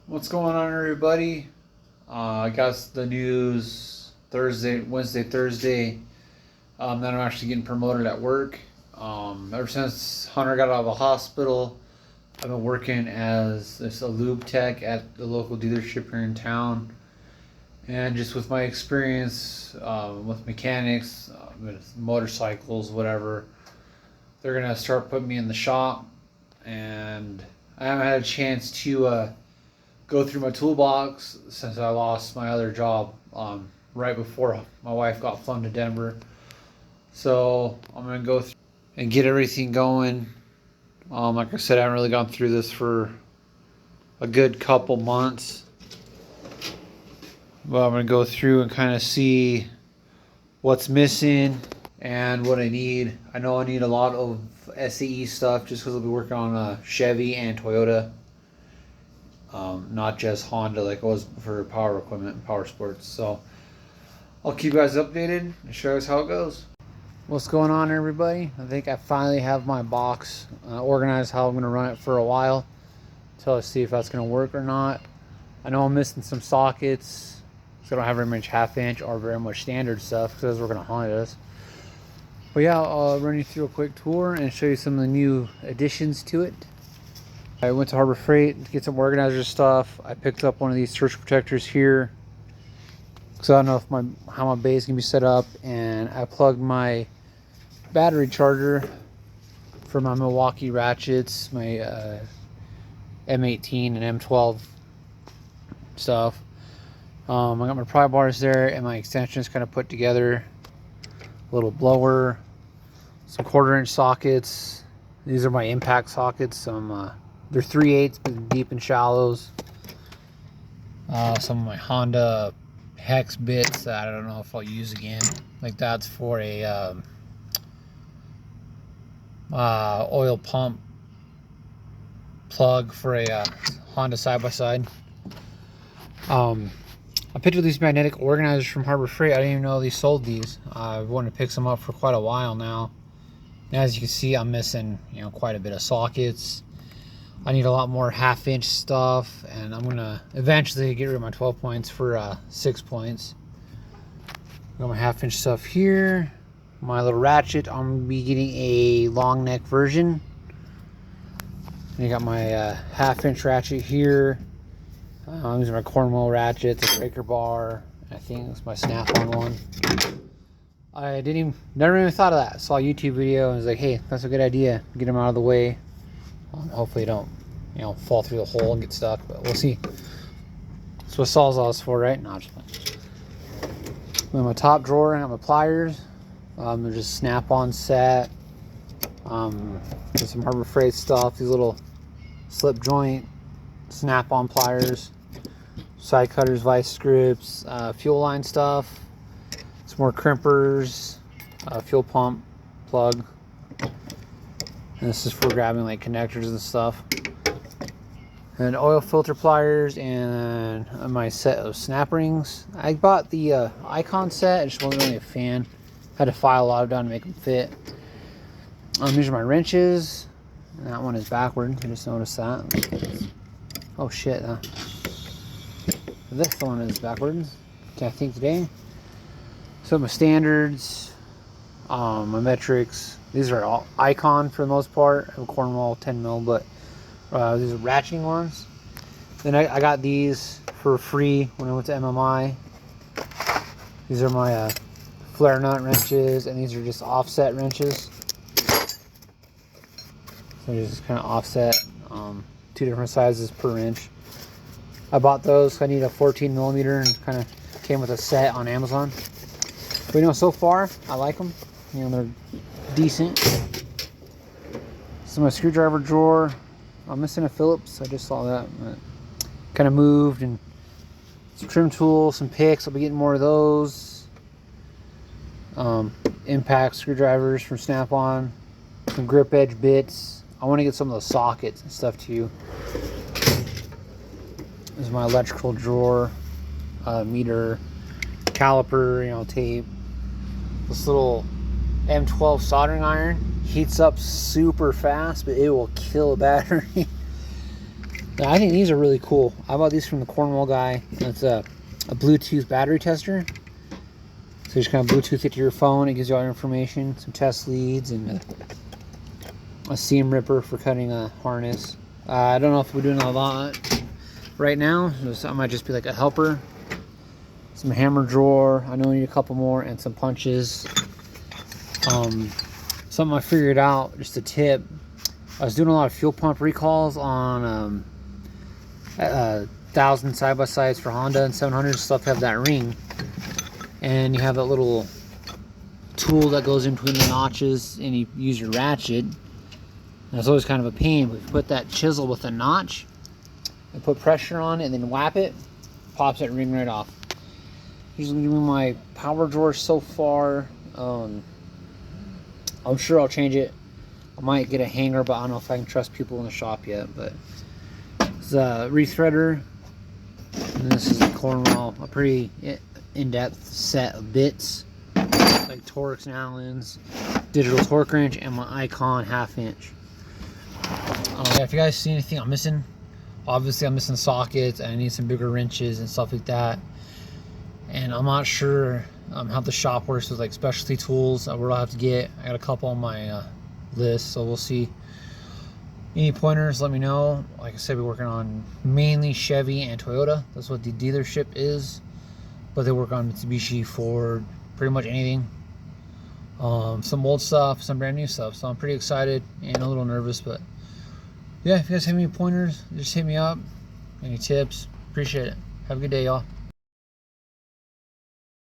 What's going on, everybody? I got the news Wednesday, Thursday, that I'm actually getting promoted at work. Ever since Hunter got out of the hospital, I've been working as a lube tech at the local dealership here in town. And just with my experience with mechanics, with motorcycles, whatever, they're going to start putting me in the shop. And I haven't had a chance to go through my toolbox since I lost my other job right before my wife got flown to Denver. So I'm gonna go through and get everything going. Like I said, I haven't really gone through this for a good couple months, but I'm gonna go through and kind of see what's missing and what I need. I know I need a lot of SAE stuff just because I'll be working on a Chevy and Toyota. Not just Honda like it was for power equipment and power sports. So I'll keep you guys updated and show us how it goes. What's going on, everybody? I think I finally have my box organized how I'm going to run it for a while until I see if that's going to work or not. I know I'm missing some sockets, so I don't have very much half-inch or very much standard stuff because we're going to Hondas. But yeah, I'll run you through a quick tour and show you some of the new additions to it. I went to Harbor Freight to get some organizer stuff. I picked up one of these surge protectors here because I don't know if how my bay is gonna be set up, and I plugged my battery charger for my Milwaukee ratchets, my M18 and M12 stuff. I got my pry bars there and my extensions kind of put together. A little blower, some 1/4-inch sockets. These are my impact sockets. They're 3/8 but deep and shallows. Some of my Honda hex bits that I don't know if I'll use again. Like that's for a oil pump plug for a Honda side-by-side. I picked up these magnetic organizers from Harbor Freight. I didn't even know they sold these. I've wanted to pick some up for quite a while now. And as you can see, I'm missing quite a bit of sockets. I need a lot more half-inch stuff, and I'm gonna eventually get rid of my 12 points for 6 points. Got my half-inch stuff here. My little ratchet, I'm gonna be getting a long neck version. And I got my half-inch ratchet here. These are my cornwall ratchets, a breaker bar. I think it's my snap-on one. I never even thought of that. Saw a YouTube video and was like, hey, that's a good idea. Get them out of the way. Hopefully don't, fall through the hole and get stuck, but we'll see. That's what Sawzall's for, right? No, just in my top drawer, I have my pliers. They're just snap-on set. There's some Harbor Freight stuff. These little slip joint snap-on pliers, side cutters, vice grips, fuel line stuff. Some more crimpers, fuel pump plug. And this is for grabbing like connectors and stuff. And oil filter pliers and my set of snap rings. I bought the Icon set. I just wasn't really a fan. Had to file a lot of down to make them fit. These are my wrenches. And that one is backwards. I just noticed that. Oh shit. This one is backwards. Can't think today. So my standards, my metrics. These are all Icon for the most part. I have a Cornwall 10 mil, but these are ratcheting ones. Then I got these for free when I went to MMI. These are my flare nut wrenches, and these are just offset wrenches. So just kind of offset, 2 different sizes per wrench. I bought those. I need a 14 millimeter, and kind of came with a set on Amazon. But so far I like them. They're decent. So my screwdriver drawer, I'm missing a Phillips. I just saw that. Kind of moved, and some trim tools, some picks. I'll be getting more of those. Impact screwdrivers from Snap-on, some grip edge bits. I want to get some of the sockets and stuff too. This is my electrical drawer, meter, caliper, tape. This little M12 soldering iron heats up super fast, but it will kill a battery. Yeah, I think these are really cool. I bought these from the Cornwall guy. It's a Bluetooth battery tester. So you just kind of Bluetooth it to your phone. It gives you all your information, some test leads, and a seam ripper for cutting a harness. I don't know if we're doing a lot right now. So I might just be like a helper. Some hammer drawer. I know we need a couple more, and some punches. Something I figured out, just a tip. I was doing a lot of fuel pump recalls on 1000 side-by-sides for Honda and 700 stuff have that ring. And you have that little tool that goes in between the notches, and you use your ratchet. And it's always kind of a pain, but if you put that chisel with a notch and put pressure on it and then whap it, pops that ring right off. Here's my power drawer so far. I'm sure I'll change it. I might get a hanger, but I don't know if I can trust people in the shop yet. But it's a rethreader, and this is the Cornwall, a pretty in-depth set of bits like Torx and Allen's, digital torque wrench, and my Icon 1/2 inch. Yeah, if you guys see anything I'm missing, obviously I'm missing sockets and I need some bigger wrenches and stuff like that. And I'm not sure how the shop works with like specialty tools. What I'll have to get. I got a couple on my list, so we'll see. Any pointers, let me know. Like I said, we're working on mainly Chevy and Toyota. That's what the dealership is. But they work on Mitsubishi, Ford, pretty much anything. Some old stuff, some brand new stuff. So I'm pretty excited and a little nervous. But yeah, if you guys have any pointers, just hit me up. Any tips, appreciate it. Have a good day, y'all.